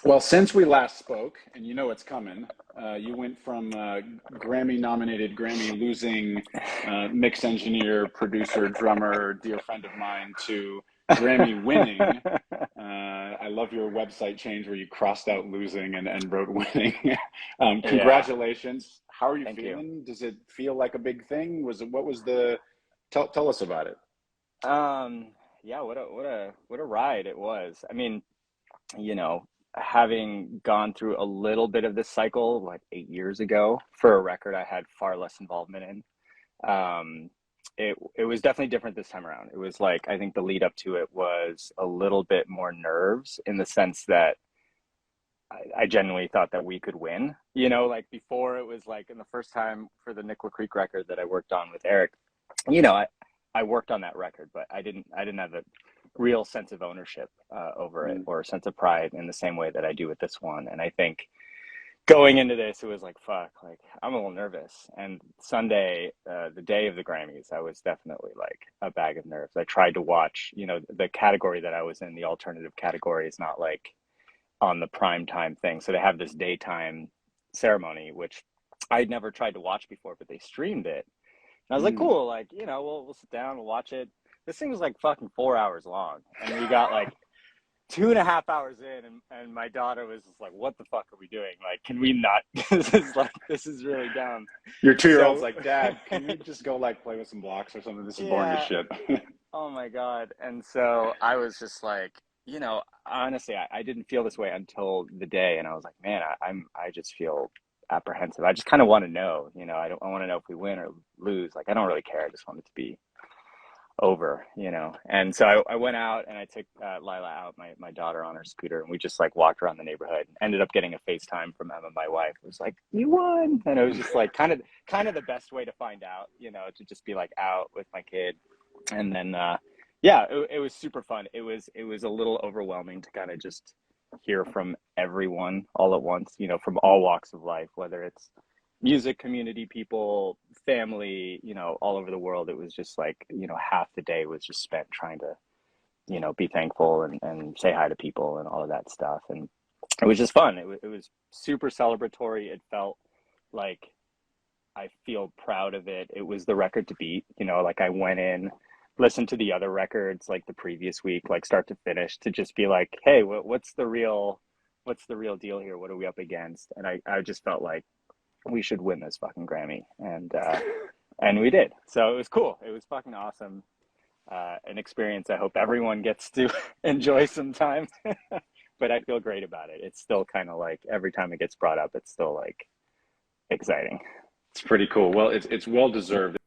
Well, since we last spoke, and you know what's coming, you went from Grammy-nominated, Grammy-losing mix engineer, producer, drummer, dear friend of mine, to Grammy-winning. I love your website change where you crossed out losing and wrote winning. Yeah, Congratulations. How are you thank you. feeling? Does it feel like a big thing? What was the, tell us about it. Yeah, what a ride it was. I mean, you know, having gone through a little bit of this cycle like 8 years ago for a record I had far less involvement in. It was definitely different this time around. It was like I think the lead up to it was a little bit more nerves in the sense that I genuinely thought that we could win. Like before it was like in the first time for the Nickel Creek record that I worked on with Eric, you know, I, I worked on that record, but I didn't have a real sense of ownership over it Mm. or a sense of pride in the same way that I do with this one. And I think going into this, it was like, fuck, like I'm a little nervous. And Sunday, the day of the Grammys, I was definitely like a bag of nerves. I tried to watch, the category that I was in, the alternative category is not like on the prime time thing. So they have this daytime ceremony, which I'd never tried to watch before, but they streamed it. And I was like, Mm. cool, like, we'll sit down, we'll watch it. This thing was like fucking 4 hours long. And we got like 2.5 hours in, and my daughter was just like, what the fuck are we doing? Like, can we not? This is really dumb. Your 2 year old's So, like, Dad, can we just go like play with some blocks or something? This is boring as yeah, shit. oh my God. And so I was just like, honestly, I didn't feel this way until the day. And I was like, man, I just feel apprehensive. I just kind of want to know, I want to know if we win or lose. Like, I don't really care. I just want it to be over. And so I went out and I took Lila out, my daughter, on her scooter, and we just like walked around the neighborhood. Ended up getting a FaceTime from Emma, my wife. It was like, you won. And it was just like kind of the best way to find out, to just be like out with my kid. And then yeah, it was super fun. It was a little overwhelming to kind of just hear from everyone all at once, from all walks of life, whether it's music community people, family, all over the world. It was just like, half the day was just spent trying to, be thankful and say hi to people and all of that stuff. And it was just fun. It was super celebratory. It felt like I feel proud of it. It was the record to beat, like I went in, listened to the other records like the previous week, like start to finish, to just be like, hey, what's the real deal here? What are we up against? And I just felt like we should win this fucking Grammy, and we did. So it was cool. It was fucking awesome. An experience I hope everyone gets to enjoy sometime. But I feel great about it. It's still kind of like every time it gets brought up, it's still like exciting. It's pretty cool. Well, it's well deserved.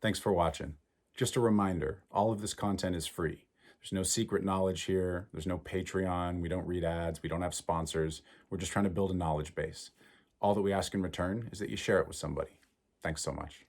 Thanks for watching. Just a reminder, all of this content is free. There's no secret knowledge here. There's no Patreon. We don't read ads. We don't have sponsors. We're just trying to build a knowledge base. All that we ask in return is that you share it with somebody. Thanks so much.